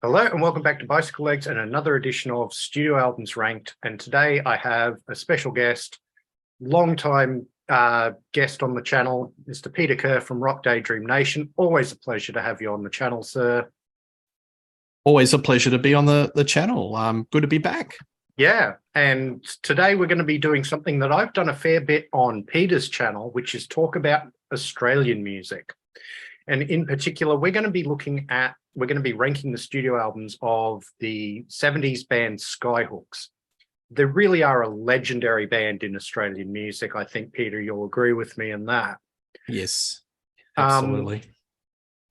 Hello and welcome back to Bicycle Legs and another edition of Studio Albums Ranked. And today I have a special guest, long-time guest on the channel, Mr. Peter Kerr from Rock Daydream Nation. Always a pleasure to have you on the channel, sir. Always a pleasure to be on the channel. Good to be back. Yeah, and today we're going to be doing something that I've done a fair bit on Peter's channel, which is talk about Australian music. And in particular, we're going to be ranking the studio albums of the 70s band Skyhooks. They really are a legendary band in Australian music. I think, Peter, you'll agree with me in that. Yes, absolutely.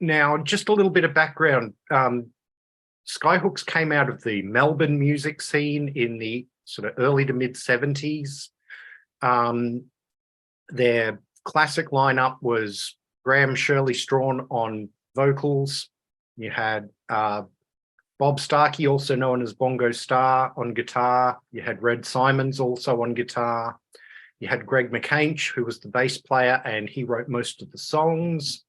Now, just a little bit of background. Skyhooks came out of the Melbourne music scene in the sort of early to mid 70s. Their classic lineup was Graham Shirley Strawn on vocals. You had Bob Starkey, also known as Bongo Star, on guitar. You had Red Simons also on guitar. You had Greg McCainch, who was the bass player, and he wrote most of the songs.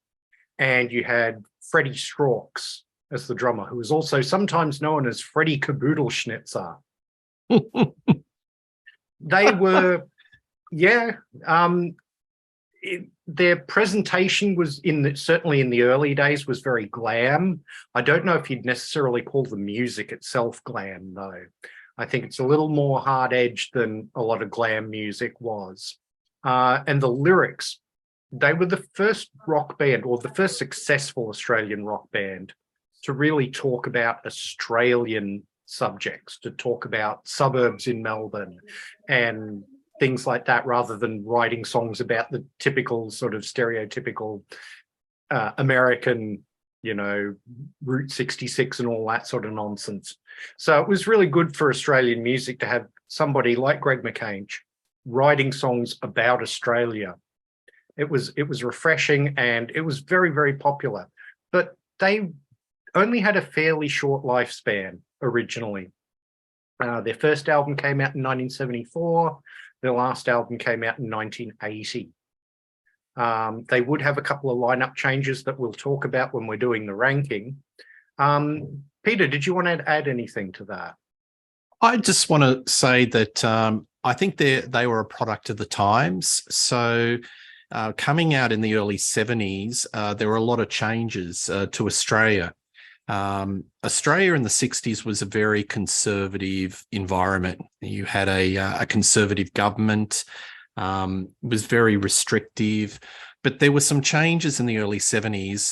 And you had Freddie Strauchs as the drummer, who was also sometimes known as Freddie Caboodle Schnitzer. They were, their presentation was certainly in the early days was very glam. I don't know if you'd necessarily call the music itself glam, though. I think it's a little more hard-edged than a lot of glam music was. And the lyrics, they were the first rock band, or the first successful Australian rock band, to really talk about Australian subjects, to talk about suburbs in Melbourne and things like that, rather than writing songs about the typical sort of stereotypical American, Route 66 and all that sort of nonsense. So it was really good for Australian music to have somebody like Greg McCainch writing songs about Australia. It was refreshing, and it was very, very popular. But they only had a fairly short lifespan originally. Their first album came out in 1974. Their last album came out in 1980. They would have a couple of lineup changes that we'll talk about when we're doing the ranking. Peter, did you want to add anything to that? I just want to say that I think they were a product of the times. So coming out in the early 70s, there were a lot of changes to Australia. Australia in the 60s was a very conservative environment. You had a conservative government, was very restrictive, but there were some changes in the early 70s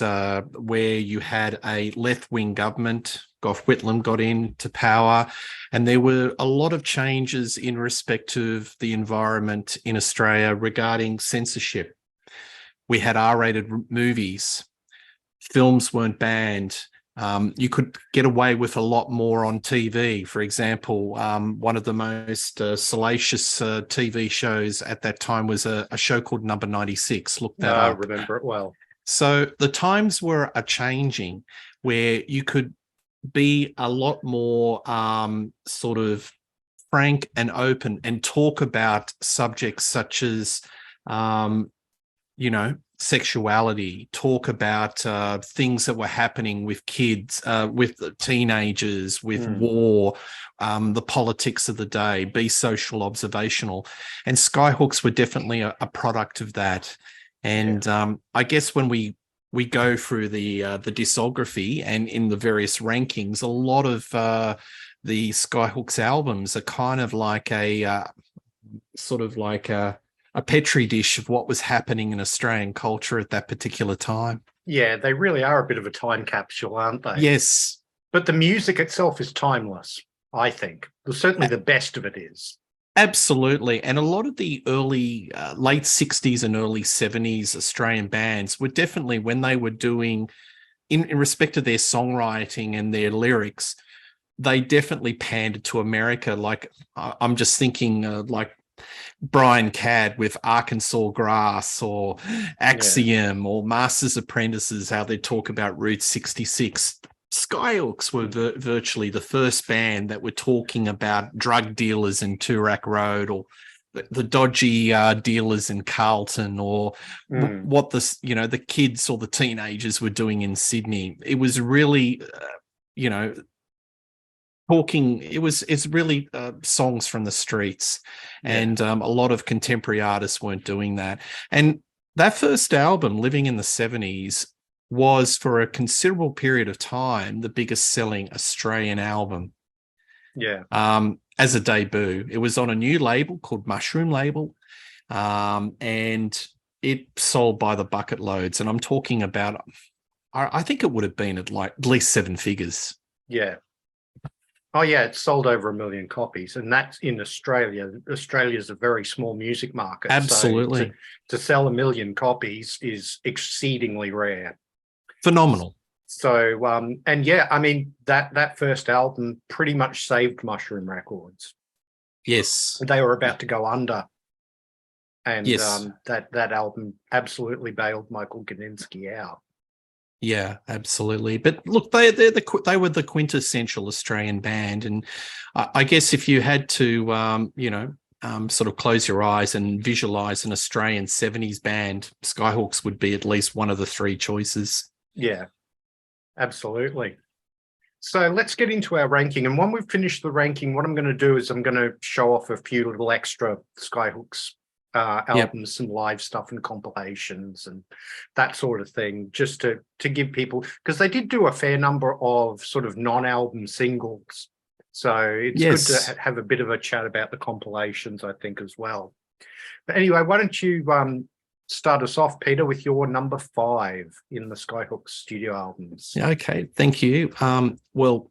where you had a left-wing government. Gough Whitlam got into power, and there were a lot of changes in respect of the environment in Australia regarding censorship. We had R-rated movies. Films weren't banned. You could get away with a lot more on TV. For example, one of the most salacious TV shows at that time was a show called Number 96. Look that up. I remember it well. So the times are changing where you could be a lot more sort of frank and open and talk about subjects such as, sexuality, talk about things that were happening with kids, with teenagers, with war, the politics of the day, be social, observational. And Skyhooks were definitely a product of that. And I guess when we go through the discography and in the various rankings, a lot of the Skyhooks albums are kind of like a petri dish of what was happening in Australian culture at that particular time. Yeah, they really are a bit of a time capsule, aren't they? Yes. But the music itself is timeless, I think. Well, certainly the best of it is. Absolutely. And a lot of the early, late 60s and early 70s Australian bands were definitely, when they were doing, in respect to their songwriting and their lyrics, they definitely pandered to America. Like, I'm just thinking like Brian Cadd with Arkansas Grass, or Axiom, or Masters Apprentices, how they talk about Route 66. Skyhooks were virtually the first band that were talking about drug dealers in Toorak Road, or the dodgy dealers in Carlton, or what the kids or the teenagers were doing in Sydney. It was really you know, talking. It's really songs from the streets, and a lot of contemporary artists weren't doing that. And that first album, Living in the 70s, was for a considerable period of time the biggest selling Australian album. Yeah. As a debut. It was on a new label called Mushroom Label, and it sold by the bucket loads. And I'm talking about, I think it would have been at least seven figures. Yeah. Oh, yeah, it sold over 1 million copies, and that's in Australia. Australia's a very small music market. Absolutely. So to sell 1 million copies is exceedingly rare. Phenomenal. So, and yeah, I mean, that first album pretty much saved Mushroom Records. Yes. They were about to go under. And yes. That album absolutely bailed Michael Gudinski out. Yeah, absolutely. But look, they were the quintessential Australian band, and I guess if you had to, sort of close your eyes and visualize an Australian 70s band, Skyhooks would be at least one of the three choices. Yeah, absolutely. So let's get into our ranking. And when we've finished the ranking, what I'm going to do is I'm going to show off a few little extra Skyhooks albums, some live stuff and compilations and that sort of thing, just to give people, because they did do a fair number of sort of non-album singles. So it's good to have a bit of a chat about the compilations, I think, as well. But anyway, why don't you start us off, Peter, with your number 5 in the Skyhooks studio albums? Okay, thank you. Well,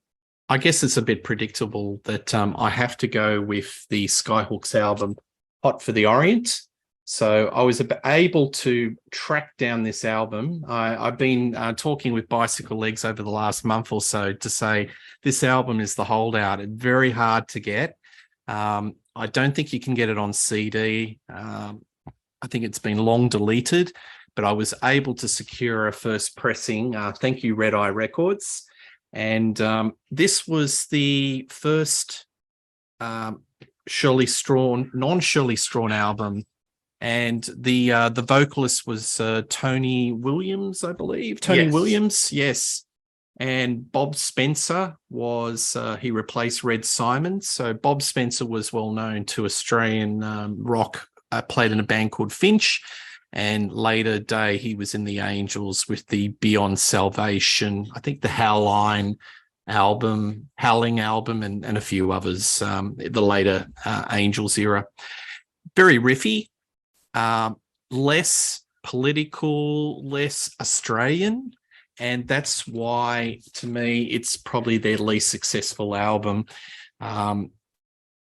I guess it's a bit predictable that I have to go with the Skyhooks album, Hot for the Orient. So I was able to track down this album. I've been talking with bicyclelegs over the last month or so to say this album is the holdout. It's very hard to get. I don't think you can get it on CD. I think it's been long deleted, but I was able to secure a first pressing. Thank you, Red Eye Records. And this was the first non-Shirley Strawn album, and the vocalist was Tony Williams, I believe. Tony Williams, yes. And Bob Spencer was he replaced Red Simon. So Bob Spencer was well known to Australian rock. Played in a band called Finch, and later day he was in the Angels with the Beyond Salvation, I think the Howling album, and a few others, the later Angels era. Very riffy, less political, less Australian, and that's why, to me, it's probably their least successful album.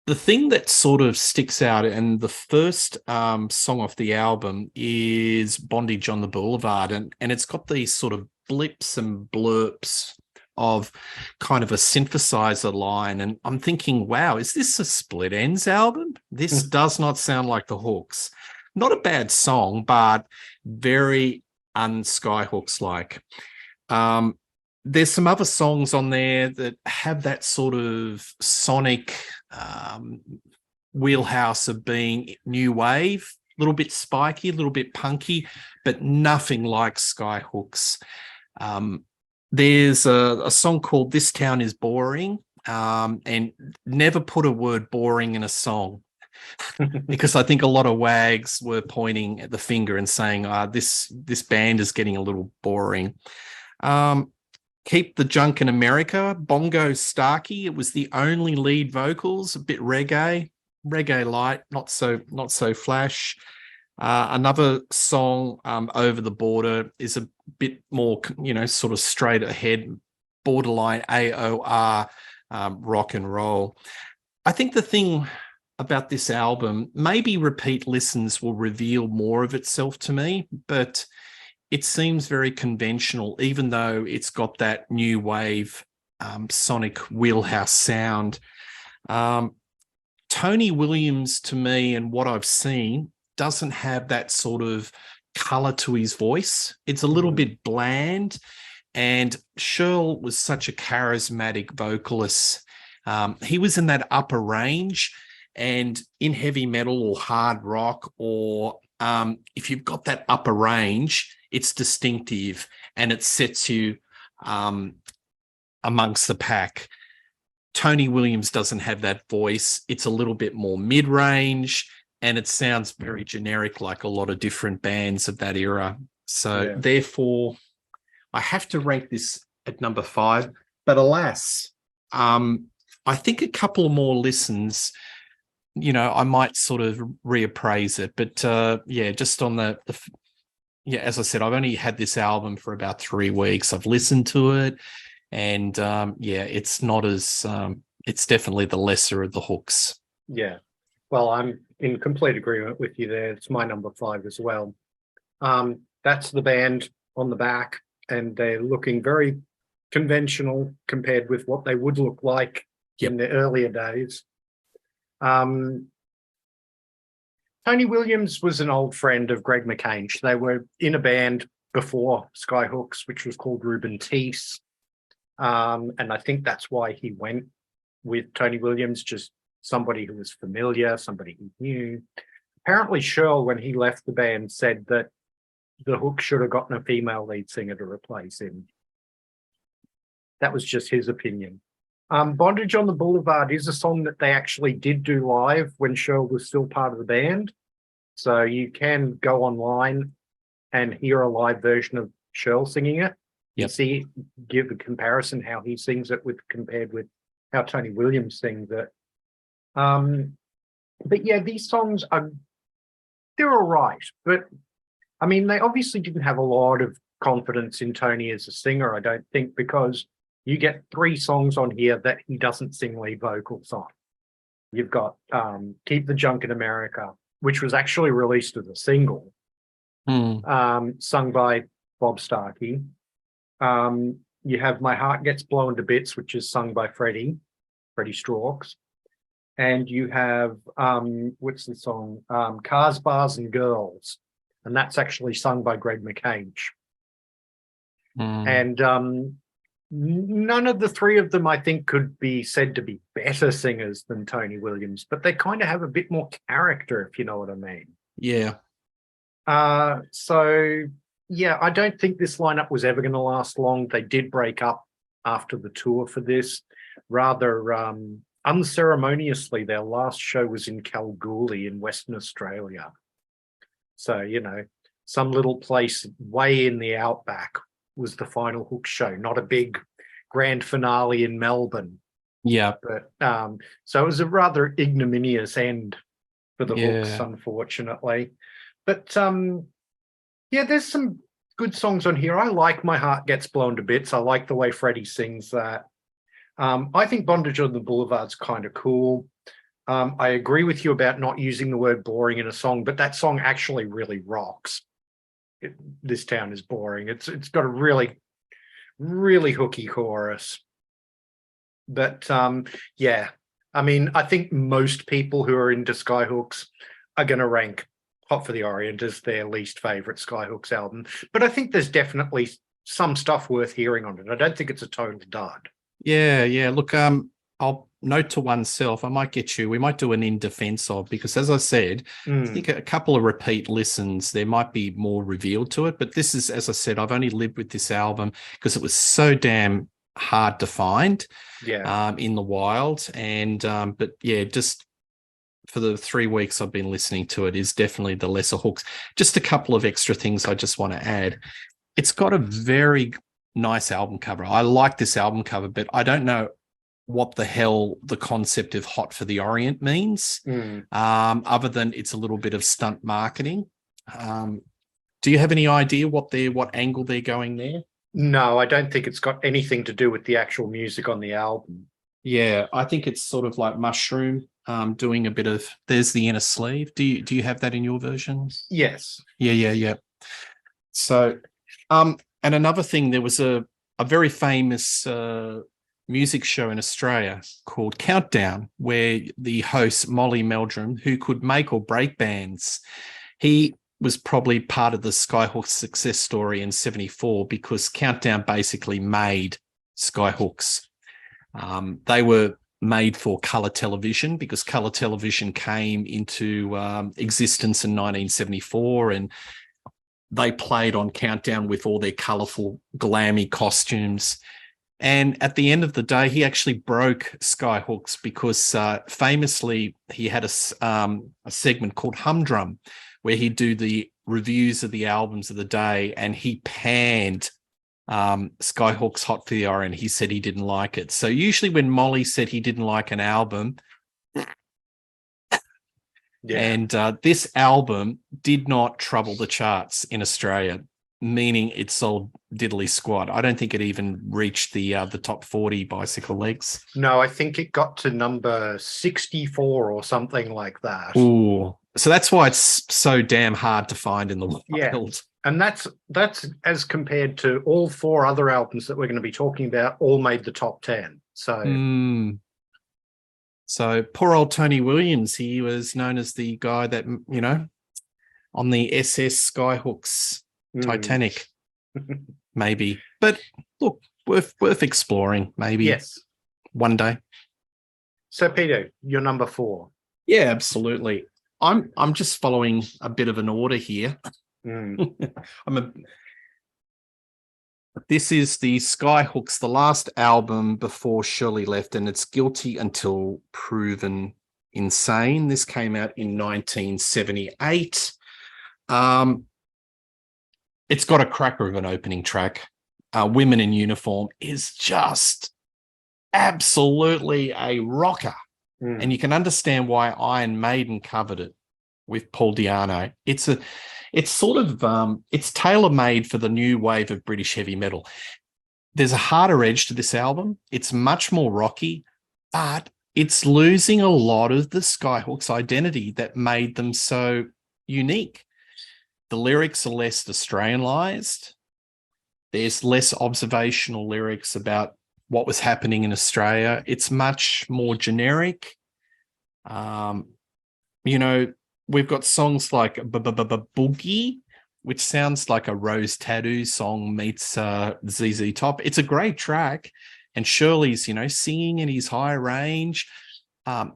The thing that sort of sticks out, and the first song off the album is Bondage on the Boulevard, and it's got these sort of blips and blurps of kind of a synthesizer line, and I'm thinking, wow, is this a Split Enz album? This does not sound like the Hooks. Not a bad song, but very un-Skyhooks-like. There's some other songs on there that have that sort of sonic wheelhouse of being new wave, a little bit spiky, a little bit punky, but nothing like Skyhooks. There's a song called This Town is Boring, and never put a word boring in a song, because I think a lot of wags were pointing at the finger and saying, this band is getting a little boring. Keep the Junk in America, Bongo Starkey. It was the only lead vocals, a bit reggae light, not so flash. Another song, Over the Border, is a bit more, sort of straight ahead, borderline AOR rock and roll. I think the thing about this album, maybe repeat listens will reveal more of itself to me, but it seems very conventional, even though it's got that new wave sonic wheelhouse sound. Tony Williams, to me, and what I've seen, doesn't have that sort of color to his voice. It's a little bit bland, and Shirl was such a charismatic vocalist. He was in that upper range, and in heavy metal or hard rock, or if you've got that upper range, it's distinctive and it sets you amongst the pack. Tony Williams doesn't have that voice. It's a little bit more mid-range, and it sounds very generic, like a lot of different bands of that era. So therefore, I have to rank this at number 5. But alas, I think a couple more listens, I might sort of reappraise it. But just on as I said, I've only had this album for about 3 weeks. I've listened to it, and it's not as it's definitely the lesser of the hooks. Yeah, well, I'm in complete agreement with you there. It's my number 5 as well. That's the band on the back, and they're looking very conventional compared with what they would look like in the earlier days. Tony Williams was an old friend of Greg McCange. They were in a band before Skyhooks, which was called Reuben Teese. And I think that's why he went with Tony Williams, just somebody who was familiar, somebody he knew. Apparently, Shirl, when he left the band, said that the Hook should have gotten a female lead singer to replace him. That was just his opinion. Bondage on the Boulevard is a song that they actually did do live when Shirl was still part of the band. So you can go online and hear a live version of Shirl singing it. You give a comparison how he sings it compared with how Tony Williams sings it. But yeah, these songs they're all right. But I mean, they obviously didn't have a lot of confidence in Tony as a singer, I don't think, because you get 3 songs on here that he doesn't sing lead vocals on. You've got Keep the Junk in America, which was actually released as a single, sung by Bob Starkey. You have My Heart Gets Blown to Bits, which is sung by Freddie Strauchs. And you have, what's the song? Cars, Bars and Girls. And that's actually sung by Greg McCange. And none of the 3 of them, I think, could be said to be better singers than Tony Williams, but they kind of have a bit more character, if you know what I mean. Yeah. So, yeah, I don't think this lineup was ever going to last long. They did break up after the tour for this. Rather unceremoniously, their last show was in Kalgoorlie in Western Australia. So, some little place way in the outback was the final Hook show, not a big grand finale in Melbourne. Yeah. But so it was a rather ignominious end for the Hooks, unfortunately. But there's some good songs on here. I like My Heart Gets Blown to Bits. I like the way Freddie sings that. I think Bondage on the Boulevard's kind of cool. I agree with you about not using the word boring in a song, but that song actually really rocks. This Town is Boring. It's got a really, really hooky chorus. But I mean, I think most people who are into Skyhooks are going to rank Hot for the Orient as their least favorite Skyhooks album. But I think there's definitely some stuff worth hearing on it. I don't think it's a total dud. Yeah. Look, I'll note to oneself, we might do an in defense of, because as I said, I think a couple of repeat listens, there might be more revealed to it. But this is, as I said, I've only lived with this album because it was so damn hard to find in the wild. And, but yeah, just for the 3 weeks I've been listening to it is definitely the lesser hooks. Just a couple of extra things I just want to add. It's got a very nice album cover. I like this album cover, but I don't know what the hell the concept of Hot for the Orient means, other than it's a little bit of stunt marketing. Do you have any idea what angle they're going there? No, I don't think it's got anything to do with the actual music on the album. Yeah, I think it's sort of like Mushroom doing a bit of, there's the inner sleeve. Do you have that in your version? Yes. Yeah. So, and another thing, there was a very famous music show in Australia called Countdown, where the host, Molly Meldrum, who could make or break bands, he was probably part of the Skyhooks success story in 1974 because Countdown basically made Skyhooks. They were made for colour television because colour television came into existence in 1974, and they played on Countdown with all their colourful, glammy costumes. And at the end of the day, he actually broke Skyhooks because famously he had a segment called Humdrum where he'd do the reviews of the albums of the day, and he panned Skyhooks Hot for the Orient. He said he didn't like it. So usually when Molly said he didn't like an album, and this album did not trouble the charts in Australia, meaning it sold diddly squat. I don't think it even reached the top 40 bicycle legs. No, I think it got to number 64 or something like that. Ooh. So that's why it's so damn hard to find in the wild. Yeah. And that's as compared to all 4 other albums that we're going to be talking about, all made the top 10. So So poor old Tony Williams, he was known as the guy that, you know, on the SS Skyhooks Titanic, maybe. But look, worth exploring, maybe. Yes. One day. So Peter, you're number 4. Yeah, absolutely. I'm just following a bit of an order here. This is the Skyhooks, the last album before Shirley left, and it's Guilty Until Proven Insane. This came out in 1978. It's got a cracker of an opening track. Women in Uniform is just absolutely a rocker. And you can understand why Iron Maiden covered it with Paul Di'Anno. It's tailor-made for the new wave of British heavy metal. There's a harder edge to this album. It's much more rocky, but it's losing a lot of the Skyhooks identity that made them so unique. The lyrics are less Australianized. There's less observational lyrics about what was happening in Australia. It's much more generic. You know, we've got songs like Boogie, which sounds like a Rose Tattoo song meets ZZ Top. It's a great track. And Shirley's, you know, singing in his high range. I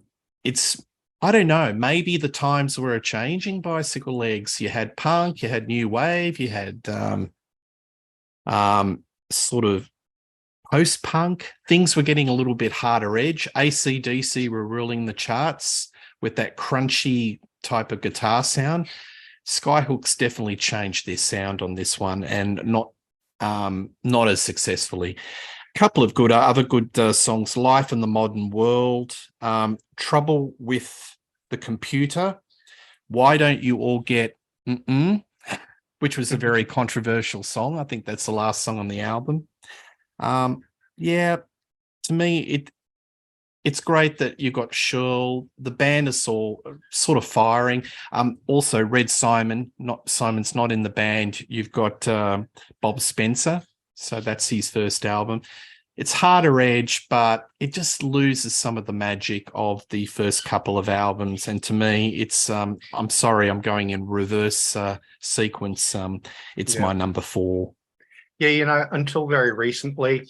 don't know, maybe the times were changing. Bicycle Legs. You had punk, you had new wave, you had sort of post-punk. Things were getting a little bit harder edge. AC/DC were ruling the charts with that crunchy type of guitar sound. Skyhooks definitely changed their sound on this one, and not as successfully. A couple of other good songs: Life in the Modern World, Trouble with the Computer, Why Don't You All Get which was a very controversial song. I think that's the last song on the album. Yeah, to me, it's great that you got Shirl. The band is all sort of firing. Also, Red Simon's not in the band. You've got Bob Spencer, so that's his first album. It's harder edge, but it just loses some of the magic of the first couple of albums. And to me, it's I'm sorry, I'm going in reverse sequence. It's my number 4. Yeah, you know, until very recently,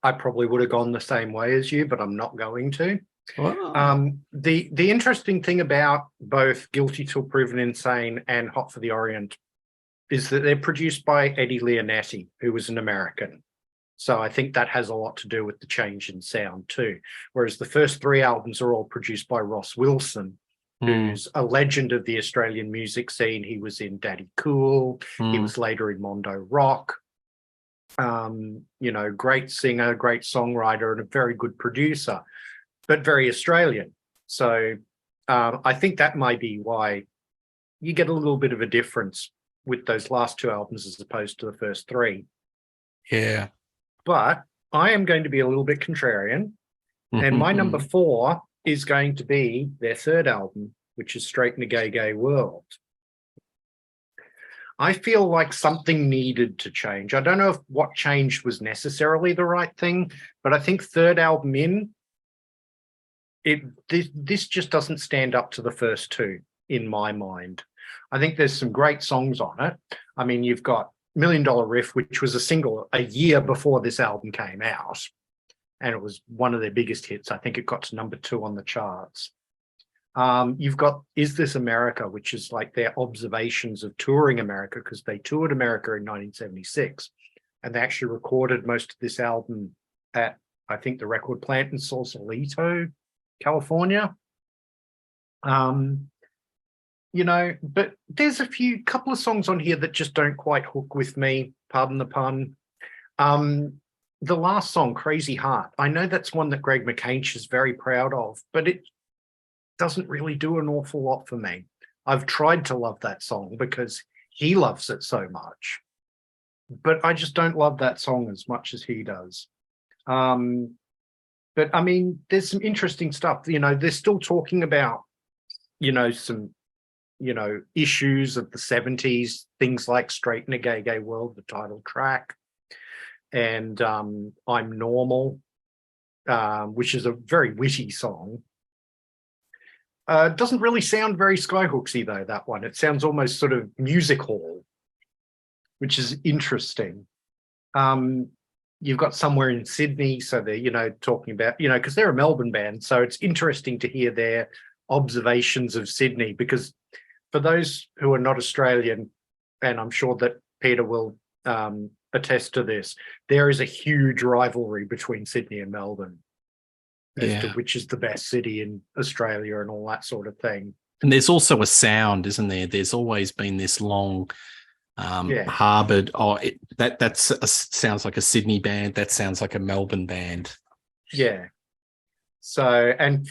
I probably would have gone the same way as you, but I'm not going to. Wow. The interesting thing about both Guilty Till Proven Insane and Hot for the Orient is that they're produced by Eddie Leonetti, who was an American. So I think that has a lot to do with the change in sound too. Whereas the first 3 albums are all produced by Ross Wilson, who's a legend of the Australian music scene. He was in Daddy Cool. He was later in Mondo Rock. You know, great singer, great songwriter, and a very good producer, but very Australian. So I think that might be why you get a little bit of a difference with those last 2 albums as opposed to the first 3. Yeah. But I am going to be a little bit contrarian, and my number 4 is going to be their 3rd album, which is Straight in a Gay, Gay World. I feel like something needed to change. I don't know if what changed was necessarily the right thing, but I think 3rd album in, this just doesn't stand up to the first 2 in my mind. I think there's some great songs on it. I mean, you've got $1 Million Riff, which was a single a year before this album came out, and it was one of their biggest hits. I think it got to number 2 on the charts. You've got Is This America, which is like their observations of touring America, because they toured America in 1976. and they actually recorded most of this album at, I think, the record plant in Sausalito, California. But there's a couple of songs on here that just don't quite hook with me, pardon the pun. The last song, Crazy Heart, I know that's one that Greg McCainch is very proud of, but it doesn't really do an awful lot for me. I've tried to love that song because he loves it so much, but I just don't love that song as much as he does. But I mean, there's some interesting stuff. They're still talking about, some, issues of the 70s, things like Straight in a Gay Gay World, the title track, and I'm Normal, which is a very witty song. Doesn't really sound very Skyhooksy though, that one. It sounds almost sort of music hall, which is interesting. You've got Somewhere in Sydney, so they're, talking about, because they're a Melbourne band, so it's interesting to hear their observations of Sydney, because for those who are not Australian, and I'm sure that Peter will attest to this, there is a huge rivalry between Sydney and Melbourne as to which is the best city in Australia and all that sort of thing. And there's also a sound, isn't there? There's always been this long harbored, sounds like a Sydney band, that sounds like a Melbourne band. Yeah. So, and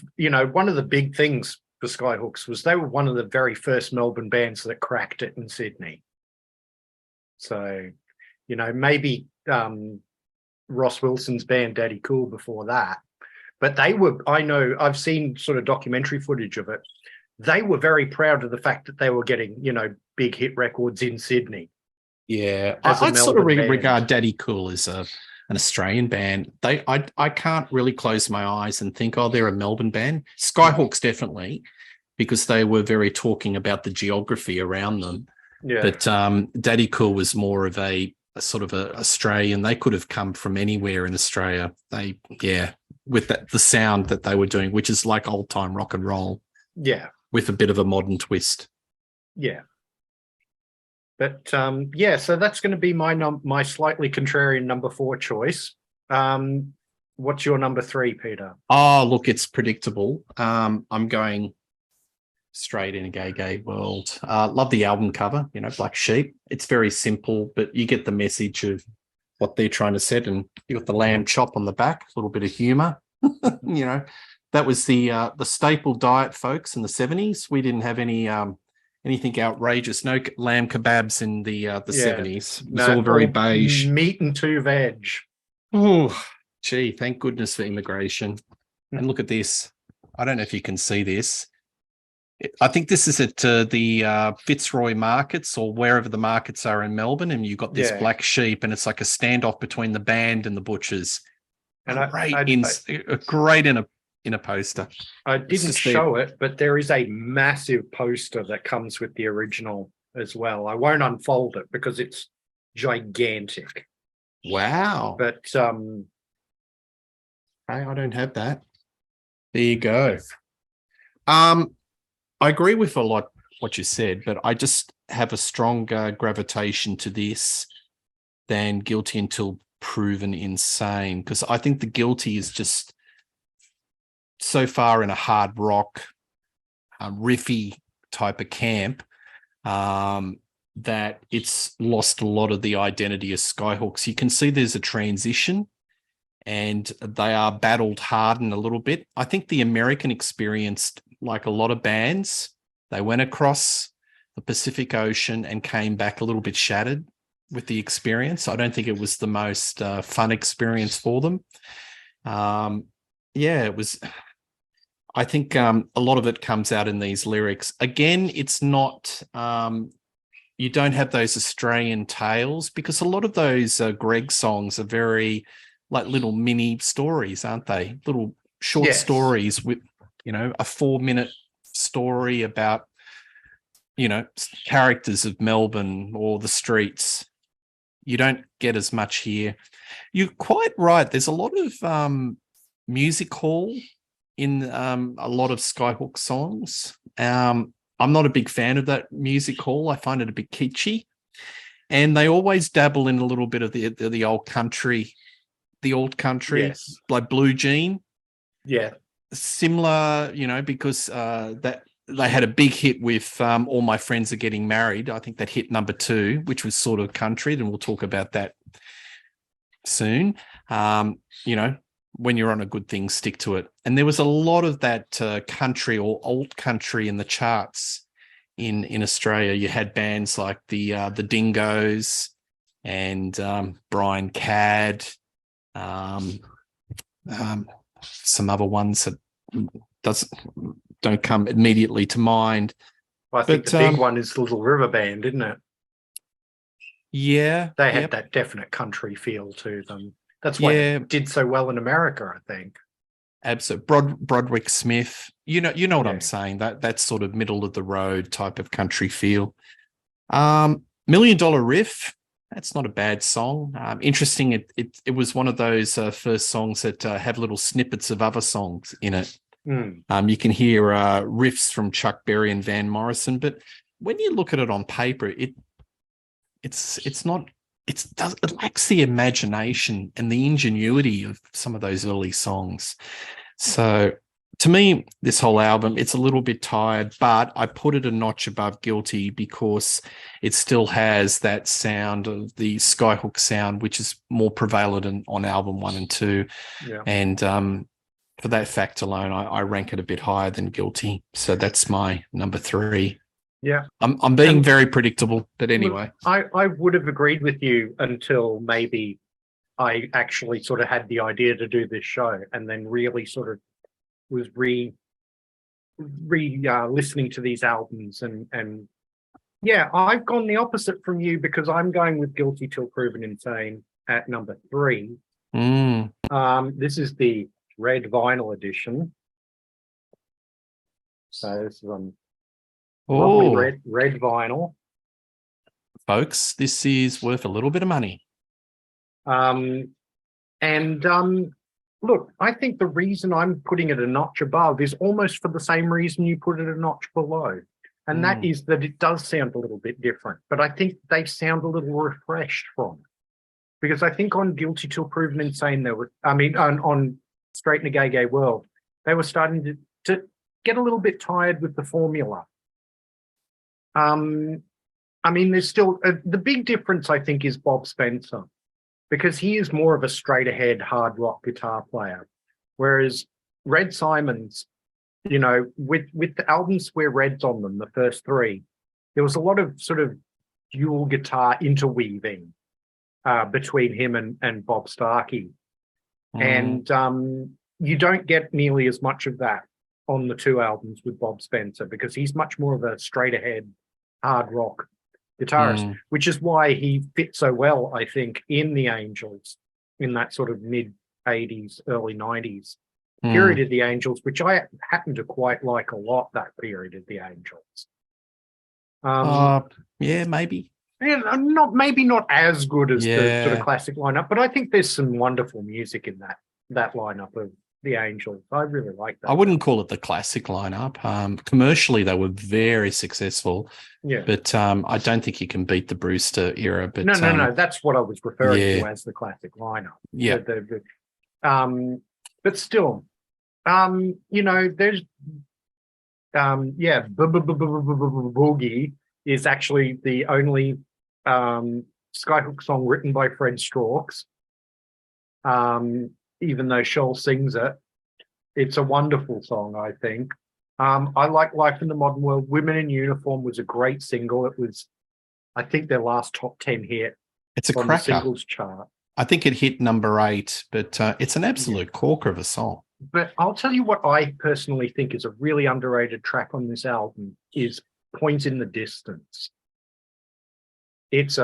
one of the big things for Skyhooks was they were one of the very first Melbourne bands that cracked it in Sydney. So, maybe Ross Wilson's band Daddy Cool before that, but I've seen sort of documentary footage of it. They were very proud of the fact that they were getting, big hit records in Sydney. Yeah, I'd sort of regard Daddy Cool as an Australian band. I can't really close my eyes and think, they're a Melbourne band. Skyhooks definitely, because they were very talking about the geography around them. Yeah. But Daddy Cool was more of a sort of a Australian. They could have come from anywhere in Australia. With the sound that they were doing, which is like old time rock and roll. Yeah. With a bit of a modern twist. Yeah. But so that's going to be my slightly contrarian number 4 choice. What's your number 3, Peter? Oh, look, it's predictable. I'm going Straight in a Gay Gay World. Love the album cover, Black Sheep. It's very simple, but you get the message of what they're trying to set, and you got the lamb chop on the back, a little bit of humor. That was the staple diet, folks, in the 70s. We didn't have anything outrageous. No lamb kebabs in the 70s. It was all very beige. Meat and 2 veg. Oh, gee, thank goodness for immigration. And look at this. I don't know if you can see this. I think this is at the Fitzroy markets or wherever the markets are in Melbourne, and you've got this black sheep, and it's like a standoff between the band and the butchers. And great in a poster. I didn't show it, but there is a massive poster that comes with the original as well. I won't unfold it because it's gigantic. Wow. But I don't have that. There you go. I agree with a lot what you said, but I just have a stronger gravitation to this than Guilty Until Proven Insane, because I think the Guilty is just so far in a hard rock, riffy type of camp that it's lost a lot of the identity of Skyhooks. You can see there's a transition, and they are battled hardened a little bit. I think the American experience, like a lot of bands, they went across the Pacific Ocean and came back a little bit shattered with the experience. I don't think it was the most fun experience for them. It was. I think a lot of it comes out in these lyrics. Again, it's not, you don't have those Australian tales, because a lot of those Greg songs are very like little mini stories, aren't they? Little short stories with, a 4-minute story about, characters of Melbourne or the streets. You don't get as much here. You're quite right. There's a lot of music hall in a lot of Skyhook songs. I'm not a big fan of that music hall. I find it a bit kitschy. and they always dabble in a little bit of the old country, Yes. like Blue Jean. Yeah. Similar, because that they had a big hit with All My Friends Are Getting Married. I think that hit number 2, which was sort of country, and we'll talk about that soon. When you're on a good thing, stick to it. And there was a lot of that country or old country in the charts in Australia. You had bands like the Dingoes and Brian Cadd, some other ones that don't come immediately to mind. Well, I think the big one is Little River Band, isn't it? Yeah. They had that definite country feel to them. That's why they did so well in America, I think. Absolutely. Broderick Smith. You know what I'm saying. That sort of middle of the road type of country feel. $1 Million Riff. That's not a bad song. Interesting. It was one of those first songs that have little snippets of other songs in it. You can hear riffs from Chuck Berry and Van Morrison, but when you look at it on paper, it lacks the imagination and the ingenuity of some of those early songs. So to me, this whole album, it's a little bit tired, but I put it a notch above Guilty because it still has that sound of the Skyhooks sound, which is more prevalent on album 1 and 2. Yeah. And for that fact alone, I rank it a bit higher than Guilty. So that's my number 3. Yeah. I'm being very predictable, but anyway. I would have agreed with you until maybe I actually sort of had the idea to do this show, and then really sort of was listening to these albums and yeah, I've gone the opposite from you because I'm going with Guilty Till Proven Insane at number 3. This is the red vinyl edition. So this is on lovely red vinyl. Folks, this is worth a little bit of money. Look, I think the reason I'm putting it a notch above is almost for the same reason you put it a notch below. And that is that it does sound a little bit different, but I think they sound a little refreshed from it. Because I think on Guilty Till Proven Insane, on Straight in a Gay World, they were starting to get a little bit tired with the formula. There's still the big difference, I think, is Bob Spencer, because he is more of a straight ahead hard rock guitar player, whereas Red Simons, with the albums where Red's on them, the first 3, there was a lot of sort of dual guitar interweaving between him and Bob Starkey. And you don't get nearly as much of that on the 2 albums with Bob Spencer, because he's much more of a straight ahead hard rock guitarist, which is why he fit so well, I think, in the Angels in that sort of mid 80s, early 90s period of the Angels, which I happen to quite like a lot, that period of the Angels. Yeah, maybe. And not as good as the sort of classic lineup, but I think there's some wonderful music in that lineup of the Angels. I really like that. I wouldn't call it the classic lineup. Commercially, they were very successful. Yeah, but I don't think you can beat the Brewster era. But no, that's what I was referring to as the classic lineup. Yeah, but still, there's Boogie is actually the only Skyhook song written by Fred Strauchs. Even though Scholl sings it, it's a wonderful song, I think. I like Life in the Modern World. Women in Uniform was a great single. It was, I think, their last top 10 hit. It's a on cracker. The singles chart. I think it hit number 8, but it's an absolute corker of a song. But I'll tell you what I personally think is a really underrated track on this album is Point in the Distance. It's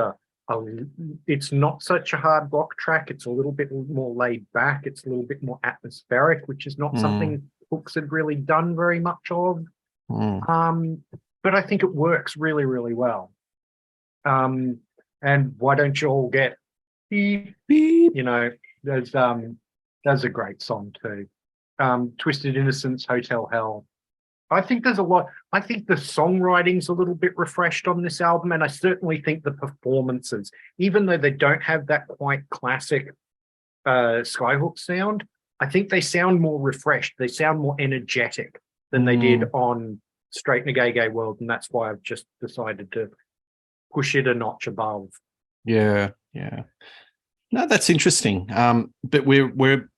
not such a hard rock track. It's a little bit more laid back. It's a little bit more atmospheric, which is not something Hooks had really done very much of. But I think it works really, really well. And Why Don't You All Get Beep, beep? That's a great song too. Twisted Innocence, Hotel Hell. I think there's a lot. I think the songwriting's a little bit refreshed on this album, and I certainly think the performances, even though they don't have that quite classic Skyhook sound, I think they sound more refreshed. They sound more energetic than they did on Straight in a Gay Gay World, and that's why I've just decided to push it a notch above. Yeah, yeah. No, that's interesting. But we're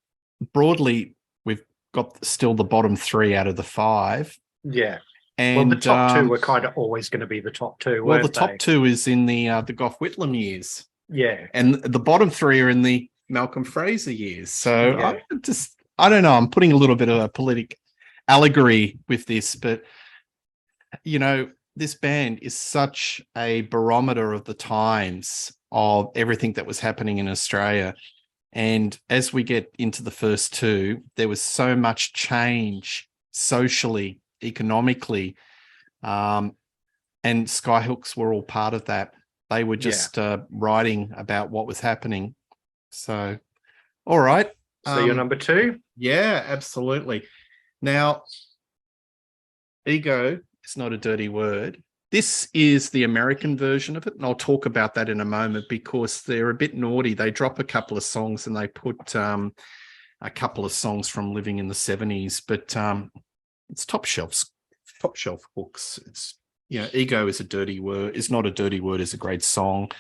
broadly, we've got still the bottom three out of the five. Yeah. And well, the top two are kind of always going to be the top two. Well, the they? top two is in the Gough Whitlam years. Yeah. And the bottom three are in the Malcolm Fraser years. So Yeah. I don't know, I'm putting a little bit of a politic allegory with this, but you know, this band is such a barometer of the times of everything that was happening in Australia. And as we get into the first two, there was so much change socially, economically, and Skyhooks were all part of that. They were just writing about what was happening. So, all right. So you're number two? Yeah, absolutely. Now, ego is not a dirty word. This is the American version of it, and I'll talk about that in a moment because they're a bit naughty. They drop a couple of songs and they put a couple of songs from Living in the 70s, but it's top shelf hooks. It's, you know, ego is a dirty word. It's not a dirty word. It's a great song.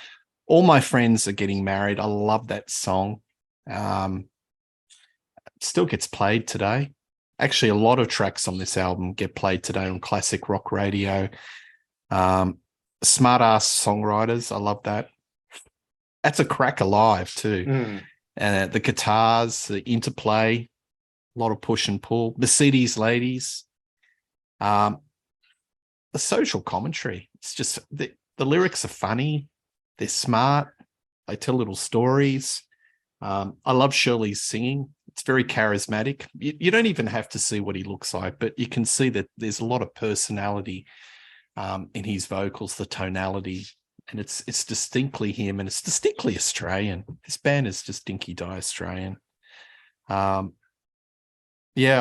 All My Friends Are Getting Married. I love that song. It still gets played today. Actually, a lot of tracks on this album get played today on classic rock radio. Smart ass songwriters. I love that. That's a crack alive too. The guitars, the interplay, a lot of push and pull. Mercedes ladies. The social commentary. It's just the lyrics are funny. They're smart. They tell little stories. I love Shirley's singing. It's very charismatic. You don't even have to see what he looks like, but you can see that there's a lot of personality in his vocals, the tonality, and it's distinctly him, and it's distinctly Australian. This band is just dinky die Australian. Yeah,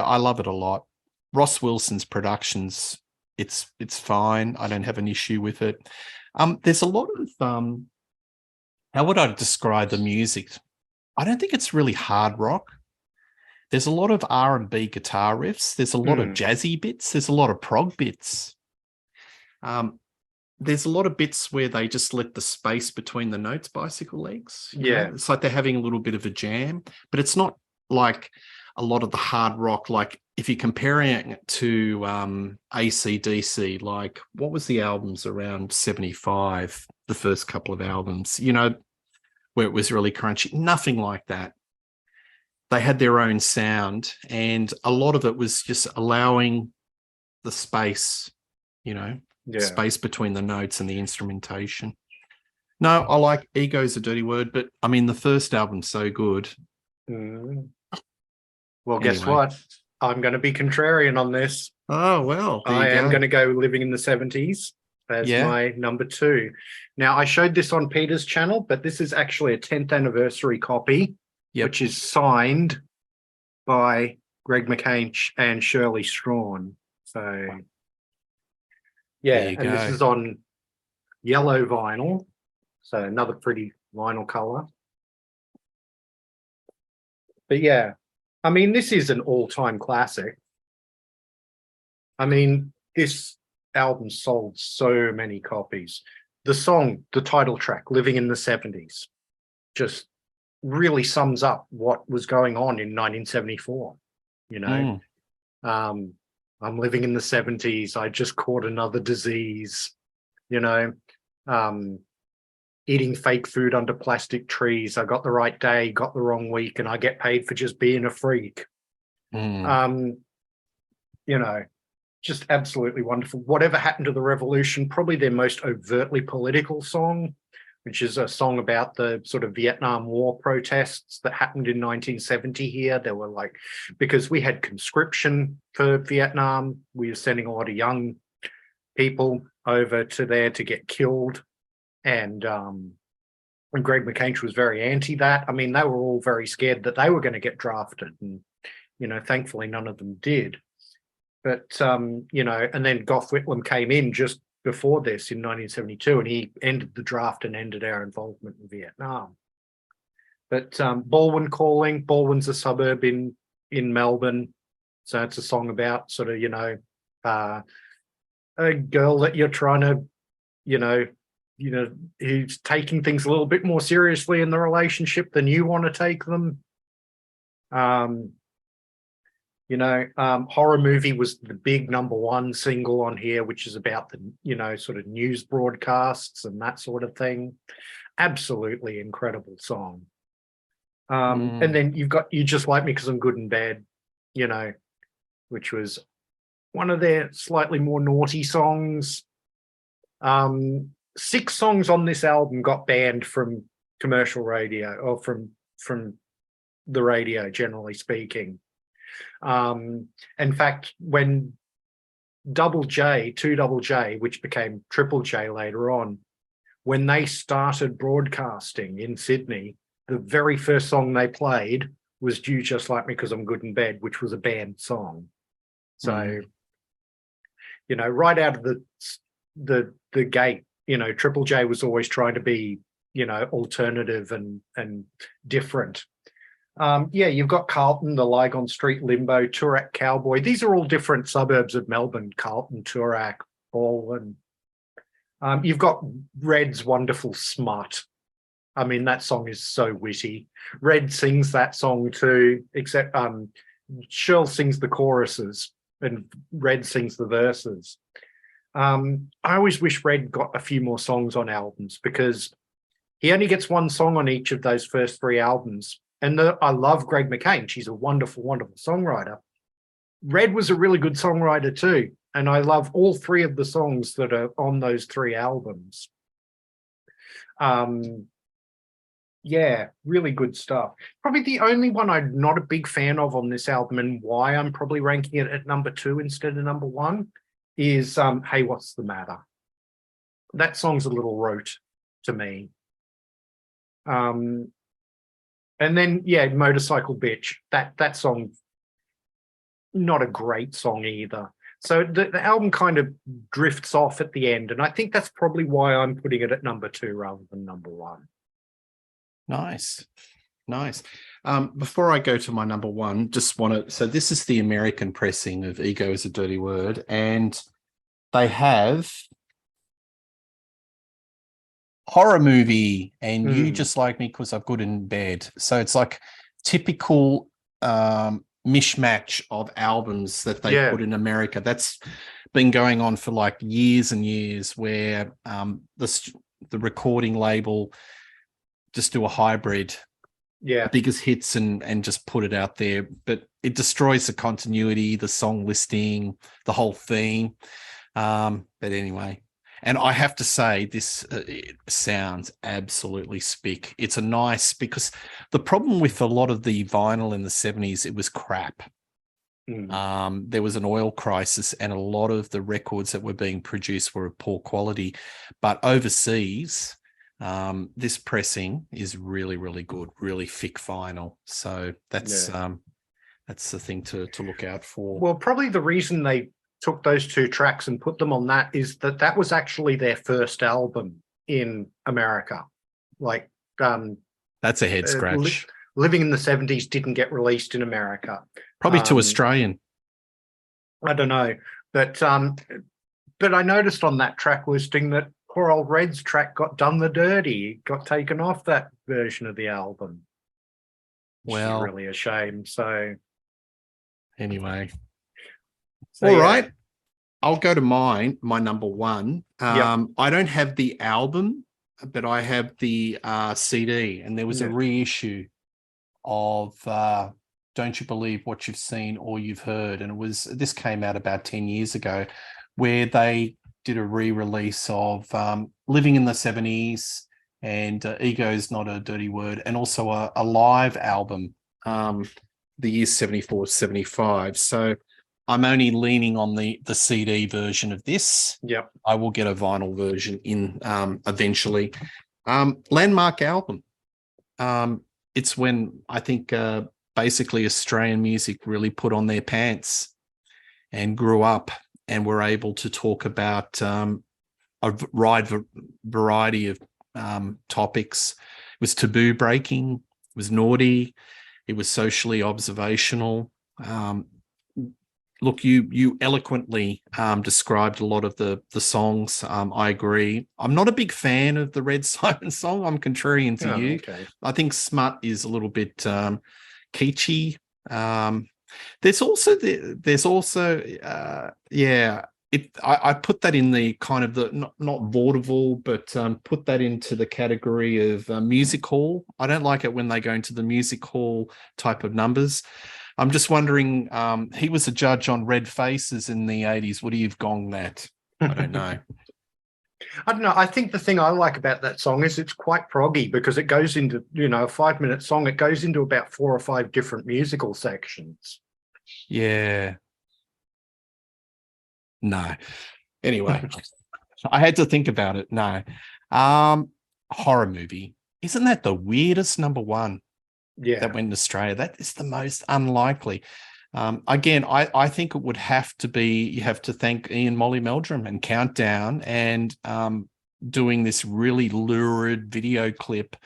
I love it a lot. Ross Wilson's productions, it's fine. I don't have an issue with it. There's a lot of how would I describe the music? I don't think it's really hard rock. There's a lot of R&B guitar riffs. There's a lot of jazzy bits. There's a lot of prog bits. There's a lot of bits where they just let the space between the notes bicycle legs. Yeah. It's like they're having a little bit of a jam, but it's not like a lot of the hard rock. Like if you're comparing it to AC/DC, like what was the albums around 75, the first couple of albums, you know, where it was really crunchy, nothing like that. They had their own sound, and a lot of it was just allowing the space, you know, space between the notes and the instrumentation. No, I like ego's a dirty word, but I mean, the first album's so good. Well, guess what? I'm going to be contrarian on this. Oh, well, I am going to go Living in the 70s as my number two. Now, I showed this on Peter's channel, but this is actually a 10th anniversary copy, which is signed by Greg McCain and Shirley Strawn. So, yeah, and this is on yellow vinyl. So another pretty vinyl color. But yeah, I mean, this is an all-time classic. I mean, this album sold so many copies. The song, the title track, Living in the 70s, just really sums up what was going on in 1974. You know, I'm living in the 70s. I just caught another disease, you know, eating fake food under plastic trees. I got the right day, got the wrong week, and I get paid for just being a freak. You know, just absolutely wonderful. Whatever Happened to the Revolution, probably their most overtly political song, which is a song about the sort of Vietnam War protests that happened in 1970 here. There were like, because we had conscription for Vietnam, we were sending a lot of young people over to there to get killed. And Greg McCain was very anti that. I mean, they were all very scared that they were going to get drafted. And, you know, thankfully none of them did. But and then Gough Whitlam came in just before this in 1972, and he ended the draft and ended our involvement in Vietnam. But Baldwin Calling, Baldwin's a suburb in Melbourne, so it's a song about sort of a girl that you're trying to who's taking things a little bit more seriously in the relationship than you want to take them. Horror Movie was the big #1 single on here, which is about the sort of news broadcasts and that sort of thing. Absolutely incredible song. And then you've got You Just Like Me Because I'm Good in Bed, which was one of their slightly more naughty songs. 6 songs on this album got banned from commercial radio, or from the radio, generally speaking. In fact, when Double J, 2JJ, which became Triple J later on, when they started broadcasting in Sydney, the very first song they played was You Just Like Me Because I'm Good in Bed, which was a banned song. So, right out of the gate, Triple J was always trying to be, alternative and different. You've got Carlton, the Lygon Street Limbo, Toorak Cowboy. These are all different suburbs of Melbourne: Carlton, Toorak, Baldwin. You've got Red's wonderful Smut. I mean, that song is so witty. Red sings that song too, except Shirl sings the choruses and Red sings the verses. I always wish Red got a few more songs on albums, because he only gets 1 song on each of those first 3 albums. And I love Greg McCain. She's a wonderful, wonderful songwriter. Red was a really good songwriter too. And I love all 3 of the songs that are on those 3 albums. Really good stuff. Probably the only one I'm not a big fan of on this album, and why I'm probably ranking it at #2 instead of #1, is Hey, What's the Matter? That song's a little rote to me. And then, Motorcycle Bitch. That song, not a great song either. So the album kind of drifts off at the end, and I think that's probably why I'm putting it at #2 rather than #1. Nice. Before I go to my #1, so this is the American pressing of Ego Is a Dirty Word, and they have Horror Movie and You Just Like Me Because I'm Good in Bed. So it's like typical mishmash of albums that they put in America. That's been going on for like years and years, where the recording label just do a hybrid, biggest hits and just put it out there. But it destroys the continuity, the song listing, the whole theme. But anyway, and I have to say, this it sounds absolutely spick. It's because the problem with a lot of the vinyl in the 70s, it was crap. There was an oil crisis, and a lot of the records that were being produced were of poor quality. But overseas, this pressing is really, really good, really thick vinyl. So that's the thing to look out for. Well, probably the reason they took those 2 tracks and put them on that is that was actually their first album in America. Like, that's a head scratch. Living in the 70s didn't get released in America. Probably too Australian. I don't know, but I noticed on that track listing that poor old Red's track got done the dirty, got taken off that version of the album. Well, which is really a shame. So anyway, all right, I'll go to my #1. I don't have the album, but I have the CD, and there was a reissue of Don't You Believe What You've Seen or You've Heard, and this came out about 10 years ago, where they did a re-release of Living in the 70s and Ego's Not a Dirty Word, and also a live album, the years 74, 75. So I'm only leaning on the CD version of this. Yep. I will get a vinyl version in eventually. Landmark album. It's when I think basically Australian music really put on their pants. and grew up and were able to talk about a variety of topics. It was taboo breaking, it was naughty, it was socially observational. Look, you eloquently described a lot of the songs. I agree. I'm not a big fan of the Red Simon song. I'm contrarian to you. Okay. I think Smut is a little bit kitschy. There's also I put that in the kind of the not vaudeville, but put that into the category of music hall. I don't like it when they go into the music hall type of numbers. I'm just wondering, he was a judge on Red Faces in the 80s. Would he have gonged that? I don't know. I don't know. I think the thing I like about that song is it's quite proggy because it goes into, a 5-minute song. It goes into about 4 or 5 different musical sections. Yeah. No. Anyway, I had to think about it. No. Horror movie. Isn't that the weirdest number one? Yeah. That went in Australia? That is the most unlikely. Again, I think it would have to be, you have to thank Ian Molly Meldrum and Countdown and doing this really lurid video clip,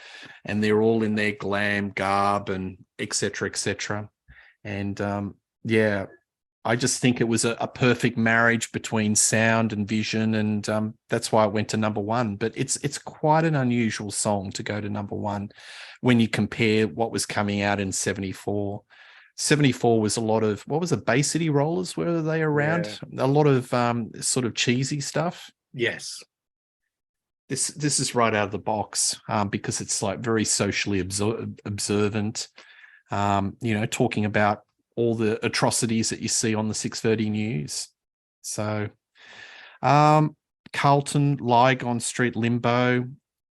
and they're all in their glam garb and et cetera. And I just think it was a perfect marriage between sound and vision, and that's why it went to number one. But it's quite an unusual song to go to number one when you compare what was coming out in 74. 74 was a lot of, what was it, Bay City Rollers, were they around? Yeah. A lot of sort of cheesy stuff. Yes. This is right out of the box because it's like very socially observant, talking about all the atrocities that you see on the 6:30 news. So Carlton, Lygon Street Limbo,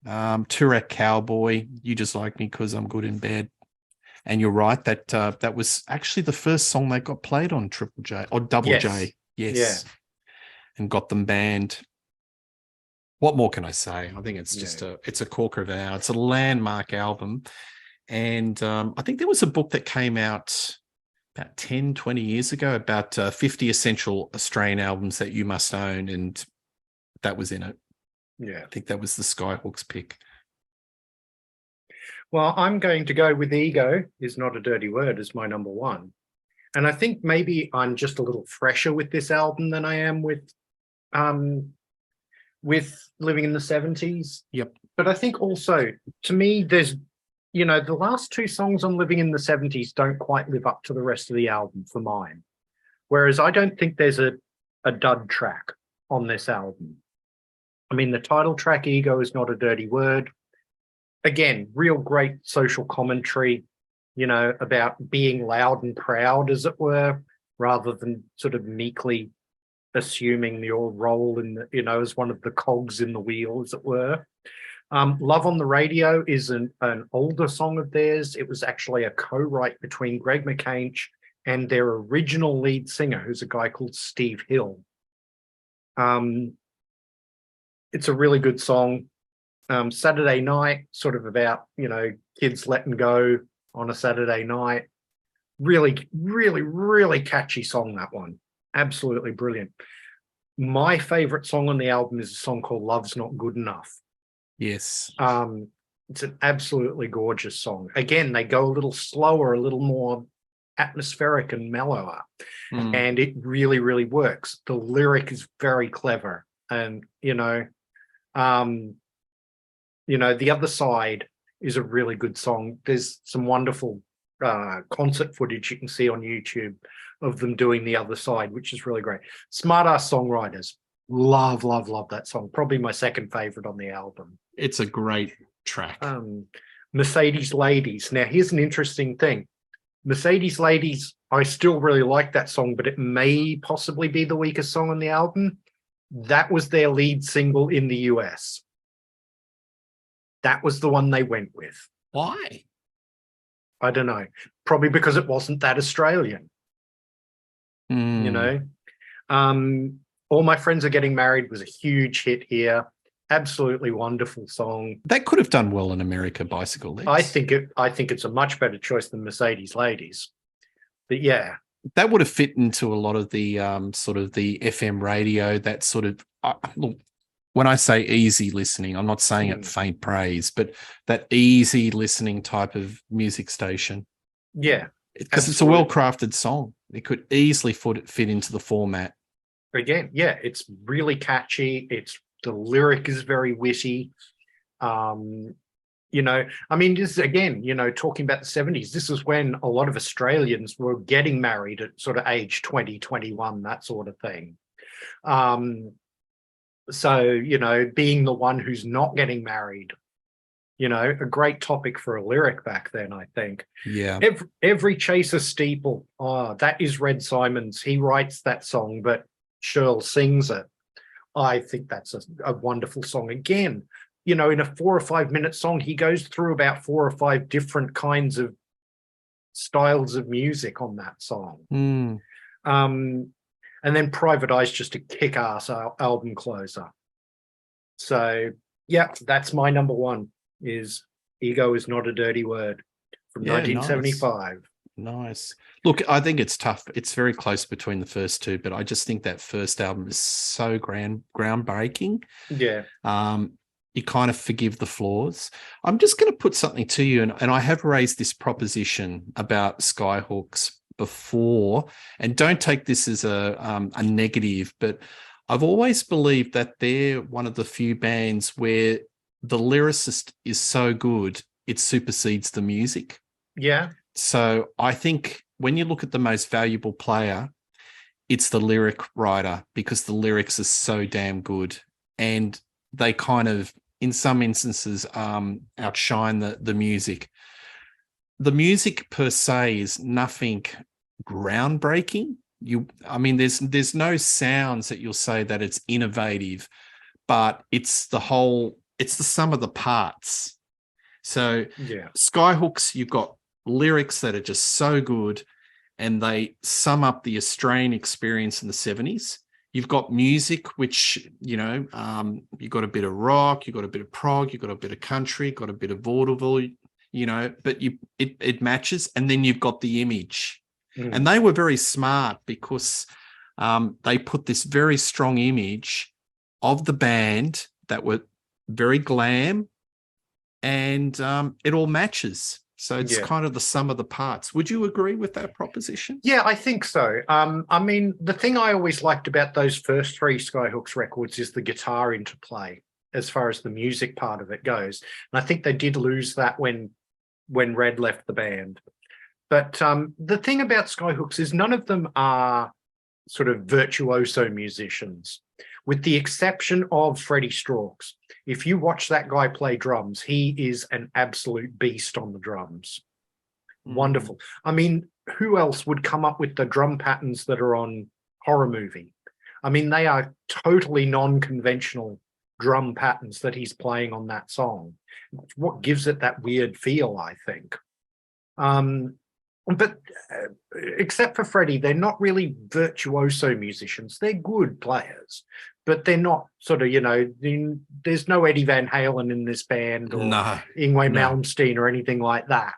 Turak Cowboy, You Just Like Me Because I'm Good in Bed. And you're right, that was actually the first song that got played on Triple J or Double J. Yes. Yeah. And got them banned. What more can I say? I think it's just it's a corker of our, it's a landmark album. And I think there was a book that came out about 10, 20 years ago about 50 essential Australian albums that you must own. And that was in it. Yeah. I think that was the Skyhooks pick. Well, I'm going to go with Ego Is Not a Dirty Word as my number one. And I think maybe I'm just a little fresher with this album than I am with Living in the 70s. Yep. But I think also, to me, there's, the last 2 songs on Living in the 70s don't quite live up to the rest of the album for mine. Whereas I don't think there's a dud track on this album. I mean, the title track, Ego Is Not a Dirty Word. Again, real great social commentary, about being loud and proud, as it were, rather than sort of meekly assuming your role in the, as one of the cogs in the wheel, as it were. Love on the Radio is an older song of theirs. It was actually a co-write between Greg McCanch and their original lead singer, who's a guy called Steve Hill. It's a really good song. Saturday Night, sort of about, kids letting go on a Saturday night. Really, really, really catchy song, that one. Absolutely brilliant. My favorite song on the album is a song called Love's Not Good Enough. Yes. It's an absolutely gorgeous song. Again, they go a little slower, a little more atmospheric and mellower. And it really, really works. The lyric is very clever. And, The Other Side is a really good song. There's some wonderful concert footage you can see on YouTube of them doing The Other Side, which is really great. Smart ass songwriters. Love, love, love that song. Probably my second favorite on the album. It's a great track. Mercedes Ladies. Now, here's an interesting thing. Mercedes Ladies, I still really like that song, but it may possibly be the weakest song on the album. That was their lead single in the US. That was the one they went with. Why? I don't know. Probably because it wasn't that Australian. All My Friends Are Getting Married was a huge hit here. Absolutely wonderful song. That could have done well in America, Bicycle Legs. I think it's a much better choice than Mercedes Ladies. But yeah, that would have fit into a lot of the sort of the FM radio, that sort of look, when I say easy listening, I'm not saying it faint praise, but that easy listening type of music station. Yeah, because it's a well-crafted song. It could easily fit into the format. Again, yeah, it's really catchy. The lyric is very witty. You know, I mean, this again, you know, talking about the 70s, this is when a lot of Australians were getting married at sort of age 20, 21, that sort of thing. So, you know, being the one who's not getting married, you know, a great topic for a lyric back then, I think. Yeah. Every Chaser Steeple, that is Red Simon's. He writes that song, but Shirl sings it. I think that's a wonderful song. Again, you know, in a 4 or 5 minute song, he goes through about 4 or 5 different kinds of styles of music on that song. And then Private Eye's just a kick-ass album closer. So, yeah, that's my number one, is Ego Is Not a Dirty Word from 1975. Nice. Look, I think it's tough. It's very close between the first two, but I just think that first album is so groundbreaking. Yeah. You kind of forgive the flaws. I'm just going to put something to you, and I have raised this proposition about Skyhooks before, and don't take this as a negative, but I've always believed that they're one of the few bands where the lyricist is so good, it supersedes the music. Yeah. So I think when you look at the most valuable player, it's the lyric writer, because the lyrics are so damn good, and they kind of, in some instances, outshine the music. The music per se is nothing groundbreaking. I mean, there's no sounds that you'll say that it's innovative, but it's the sum of the parts. So yeah, Skyhooks, you've got lyrics that are just so good, and they sum up the Australian experience in the 70s. You've got music, which, you know, you've got a bit of rock, you've got a bit of prog, you've got a bit of country, got a bit of vaudeville, you know, but it matches. And then you've got the image. And they were very smart, because they put this very strong image of the band that were very glam, and it all matches. So it's kind of the sum of the parts. Would you agree with that proposition? Yeah, I think so. I mean, the thing I always liked about those first 3 Skyhooks records is the guitar interplay, as far as the music part of it goes. And I think they did lose that when Red left the band. But the thing about Skyhooks is none of them are sort of virtuoso musicians, with the exception of Freddie Strauchs. If you watch that guy play drums, he is an absolute beast on the drums. Wonderful. I mean, who else would come up with the drum patterns that are on Horror Movie? I mean, they are totally non-conventional drum patterns that he's playing on that song. It's what gives it that weird feel, I think. But except for Freddie, they're not really virtuoso musicians. They're good players, but they're not sort of, you know, there's no Eddie Van Halen in this band, or Yngwie Malmsteen or anything like that.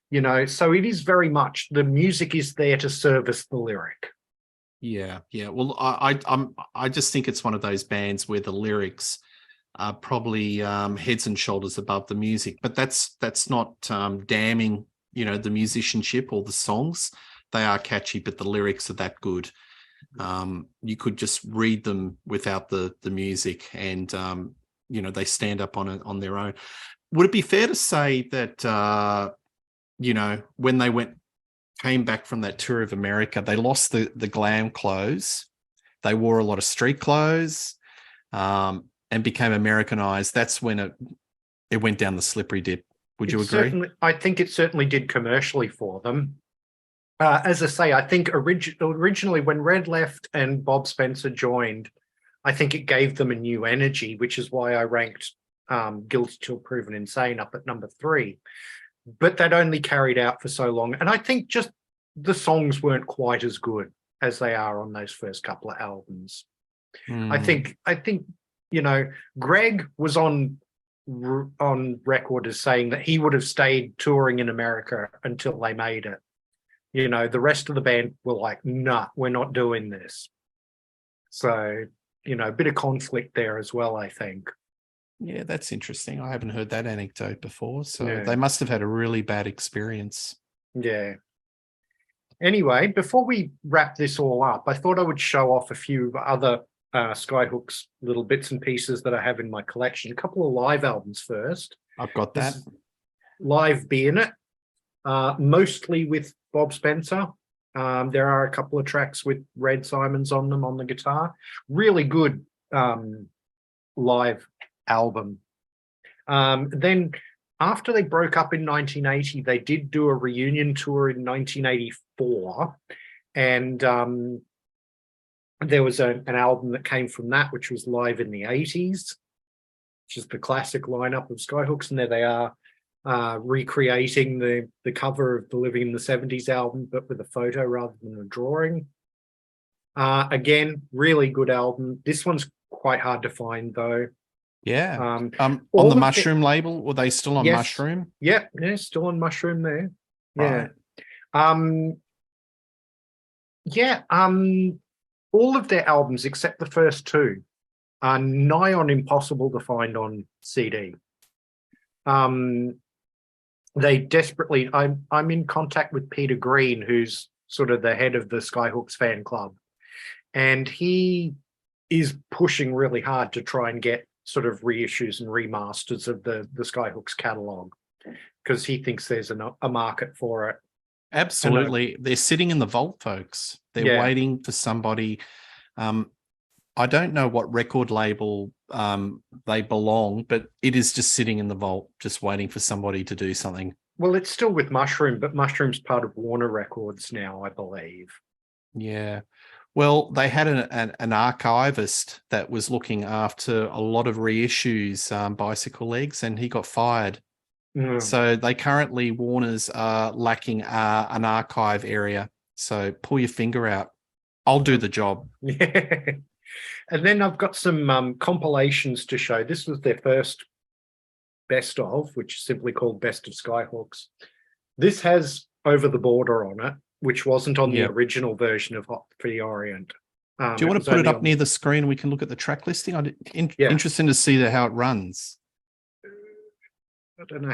You know, so it is very much, the music is there to service the lyric. Yeah. Well, I just think it's one of those bands where the lyrics are probably heads and shoulders above the music, but that's not damning, you know, the musicianship or the songs. They are catchy, but the lyrics are that good. You could just read them without the music, and you know, they stand up on their own. Would it be fair to say that you know, when they came back from that tour of America, they lost the glam clothes, they wore a lot of street clothes, and became Americanized? That's when it went down the slippery dip. Would you agree? I think it certainly did commercially for them. As I say, I think originally when Red left and Bob Spencer joined, I think it gave them a new energy, which is why I ranked Guilty Till Proven Insane up at number 3. But that only carried out for so long. And I think just the songs weren't quite as good as they are on those first couple of albums. I think, you know, Greg was on record as saying that he would have stayed touring in America until they made it. You know, the rest of the band were like, nah, we're not doing this. So, you know, a bit of conflict there as well, I think. Yeah, that's interesting. I haven't heard that anecdote before. So Yeah. they must have had a really bad experience. Yeah. Anyway, before we wrap this all up, I thought I would show off a few other Skyhooks little bits and pieces that I have in my collection. A couple of live albums first. I've got that. Live Be In It, mostly with Bob Spencer. There are a couple of tracks with Red Simons on them on the guitar. Really good live album. Then after they broke up in 1980, they did do a reunion tour in 1984. And there was an album that came from that, which was Live in the 80s, which is the classic lineup of Skyhooks. And there they are, recreating the cover of the Living in the 70s album, but with a photo rather than a drawing. Again, really good album. This one's quite hard to find, though. Yeah. On the Mushroom label, were they still on Yes. Mushroom? Yeah, still on Mushroom there. Yeah. Right. All of their albums, except the first two, are nigh on impossible to find on CD. They desperately, I'm in contact with Peter Green, who's sort of the head of the Skyhooks fan club, and he is pushing really hard to try and get sort of reissues and remasters of the Skyhooks catalog, because he thinks there's a market for it. Absolutely. They're sitting in the vault, folks. They're waiting for somebody. I don't know what record label they belong, but it is just sitting in the vault, just waiting for somebody to do something. Well, it's still with Mushroom, but Mushroom's part of Warner Records now, I believe. Yeah. Well, they had an archivist that was looking after a lot of reissues, Bicyclelegs, and he got fired. So they currently, Warner's are lacking an archive area. So pull your finger out. I'll do the job. Yeah. And then I've got some compilations to show. This was their first best of, which is simply called Best of Skyhooks. This has Over the Border on it, which wasn't on the original version of Hot for the Orient. Do you want to put it up near the screen? We can look at the track listing. Interesting to see how it runs. I don't know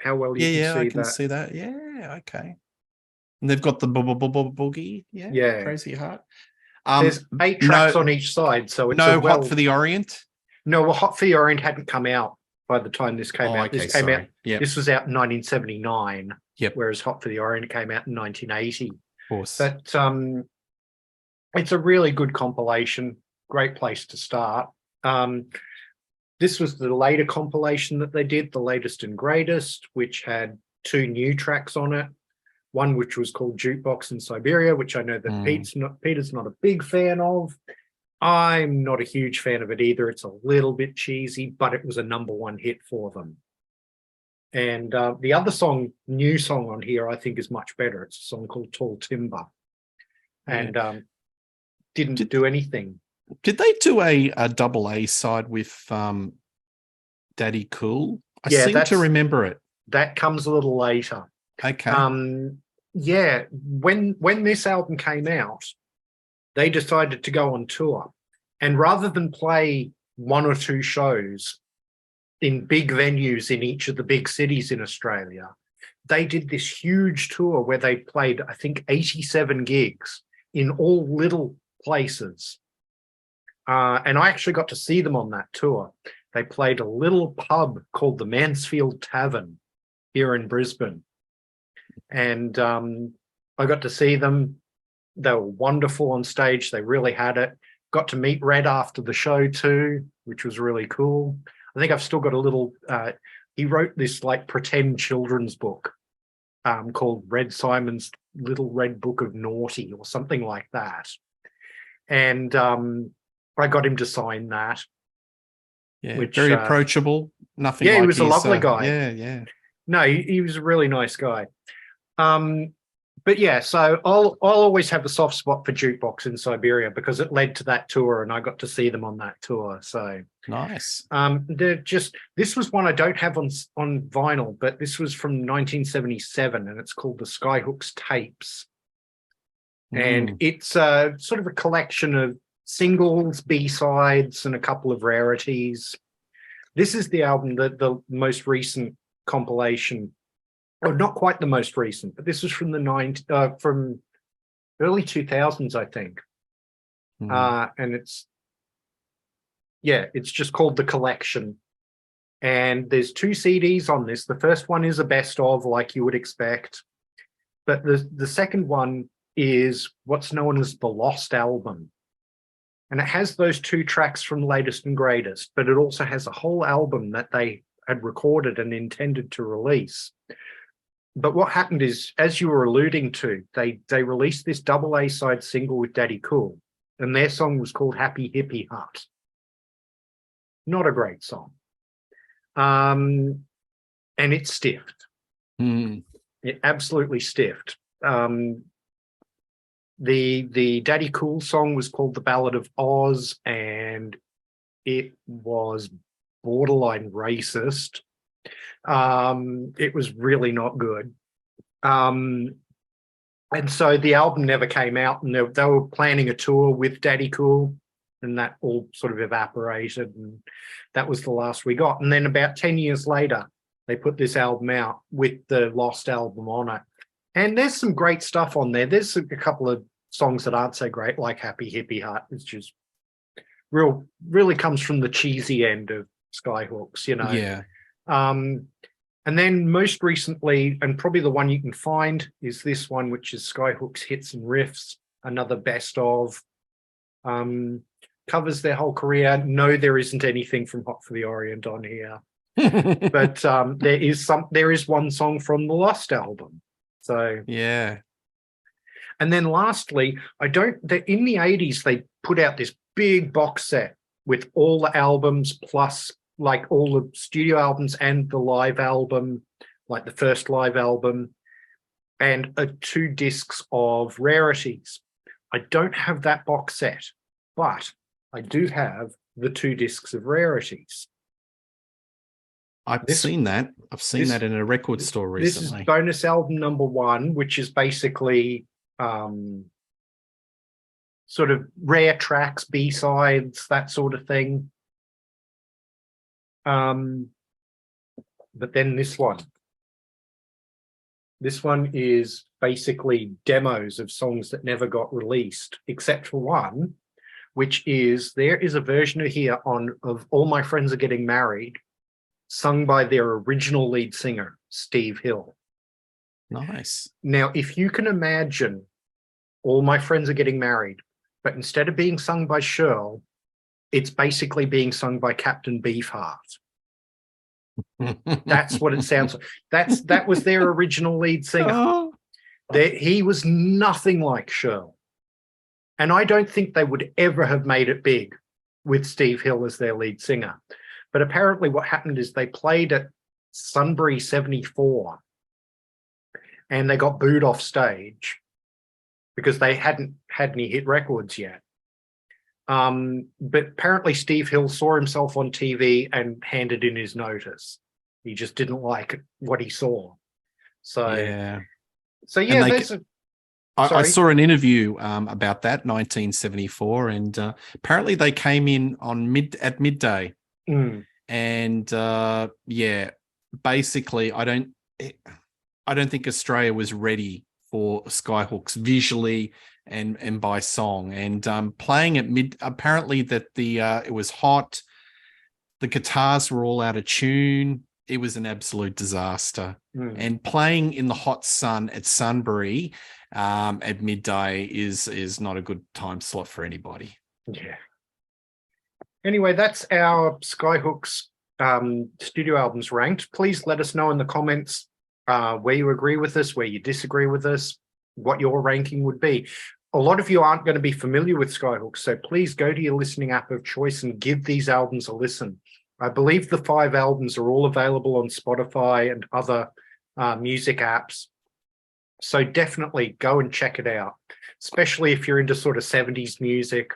how well you can see that. Yeah, I can see that. Yeah, okay. And they've got the boogie. Yeah, Crazy Heart. There's 8 tracks on each side, so it's Hot for the Orient. No, well, Hot for the Orient hadn't come out by the time this came out. Okay, this came out. Yep. This was out in 1979. Yep. Whereas Hot for the Orient came out in 1980. Of course. But it's a really good compilation. Great place to start. This was the later compilation that they did, the latest and greatest, which had 2 new tracks on it. One which was called Jukebox in Siberia, which I know that Peter's not a big fan of. I'm not a huge fan of it either. It's a little bit cheesy, but it was a #1 hit for them. And the other new song on here, I think is much better. It's a song called Tall Timber, and didn't do anything. Did they do a double A side with Daddy Cool? I seem to remember it. That comes a little later. Okay. When this album came out, they decided to go on tour, and rather than play 1 or 2 shows in big venues in each of the big cities in Australia, they did this huge tour where they played, I think, 87 gigs in all little places. And I actually got to see them on that tour. They played a little pub called the Mansfield Tavern here in Brisbane. And I got to see them. They were wonderful on stage. They really had it. Got to meet Red after the show too, which was really cool. I think I've still got a little, he wrote this like pretend children's book called Red Simon's Little Red Book of Naughty or something like that. And I got him to sign that. Yeah, very approachable. Nothing. Yeah, he was a lovely guy. Yeah. No, he was a really nice guy. But yeah, so I'll always have a soft spot for Jukebox in Siberia because it led to that tour, and I got to see them on that tour. So nice. This was one I don't have on vinyl, but this was from 1977, and it's called the Skyhooks Tapes. And it's sort of a collection of singles, B-sides, and a couple of rarities. This is the album, the most recent compilation, or not quite the most recent, but this was from the from early 2000s, I think. And it's just called The Collection. And there's 2 CDs on this. The first one is a best of, like you would expect. But the second one is what's known as the Lost Album. And it has those 2 tracks from Latest and Greatest, but it also has a whole album that they had recorded and intended to release. But what happened is, as you were alluding to, they released this double A-side single with Daddy Cool, and their song was called Happy Hippie Hut. Not a great song. And it stiffed. It absolutely stiffed. The Daddy Cool song was called The Ballad of Oz, and it was borderline racist. It was really not good. And so the album never came out, and they were planning a tour with Daddy Cool, and that all sort of evaporated, and that was the last we got. And then about 10 years later, they put this album out with the Lost Album on it. And there's some great stuff on there. There's a couple of songs that aren't so great, like Happy Hippie Hut, which is really comes from the cheesy end of Skyhooks, you know. Yeah. And then most recently, and probably the one you can find, is this one, which is Skyhooks Hits and Riffs, another best of. Covers their whole career. No, there isn't anything from Hot for the Orient on here. But there is one song from the Lost album. So yeah. And then lastly, in the 80s, they put out this big box set with all the albums, plus like all the studio albums and the live album, like the first live album, and 2 discs of rarities. I don't have that box set, but I do have the 2 discs of rarities. I've seen that. I've seen that in a record store recently. This is bonus album number 1, which is basically sort of rare tracks, B-sides, that sort of thing. But then this one is basically demos of songs that never got released, except for one, which is, there is a version here of All My Friends Are Getting Married, sung by their original lead singer, Steve Hill. Nice. Now, if you can imagine All My Friends Are Getting Married, but instead of being sung by Shirl, it's basically being sung by Captain Beefheart. That's what it sounds like. That was their original lead singer. He was nothing like Shirl. And I don't think they would ever have made it big with Steve Hill as their lead singer. But apparently what happened is they played at Sunbury 74 and they got booed off stage because they hadn't had any hit records yet. But apparently Steve Hill saw himself on TV and handed in his notice. He just didn't like what he saw. I saw an interview about that, 1974, and apparently they came in on at midday. And basically I don't think Australia was ready for Skyhooks visually and by song, and playing at apparently that it was hot, the guitars were all out of tune. It was an absolute disaster. And playing in the hot sun at Sunbury at midday is not a good time slot for anybody. Yeah. Anyway, that's our Skyhooks studio albums ranked. Please let us know in the comments where you agree with us, where you disagree with us, what your ranking would be. A lot of you aren't going to be familiar with Skyhooks, so please go to your listening app of choice and give these albums a listen. I believe the 5 albums are all available on Spotify and other music apps. So definitely go and check it out, especially if you're into sort of 70s music,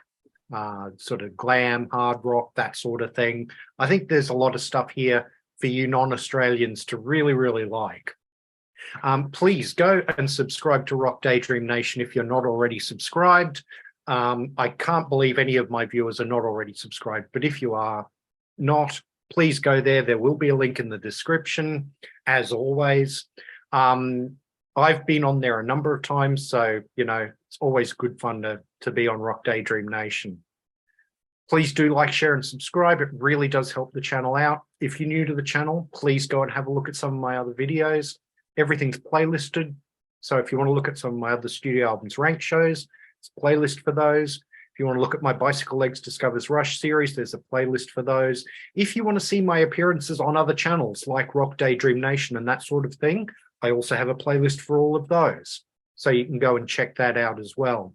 sort of glam, hard rock, that sort of thing. I think there's a lot of stuff here for you non-Australians to really, really like. Please go and subscribe to Rock Daydream Nation if you're not already subscribed. I can't believe any of my viewers are not already subscribed, but if you are not, please go there. There will be a link in the description, as always. I've been on there a number of times, so, you know, it's always good fun to be on Rock Daydream Nation. Please do like, share, and subscribe. It really does help the channel out. If you're new to the channel, please go and have a look at some of my other videos. Everything's playlisted. So if you want to look at some of my other studio albums ranked shows, it's a playlist for those. If you want to look at my Bicycle Legs Discovers Rush series, there's a playlist for those. If you want to see my appearances on other channels like Rock Daydream Nation and that sort of thing, I also have a playlist for all of those. So you can go and check that out as well.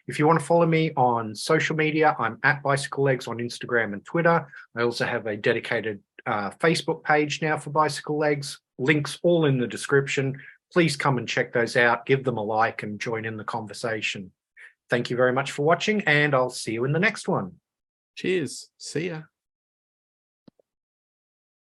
If you want to follow me on social media, I'm at Bicycle Legs on Instagram and Twitter. I also have a dedicated Facebook page now for Bicycle Legs. Links all in the description. Please come and check those out, give them a like and join in the conversation. Thank you very much for watching, and I'll see you in the next one. Cheers. See ya.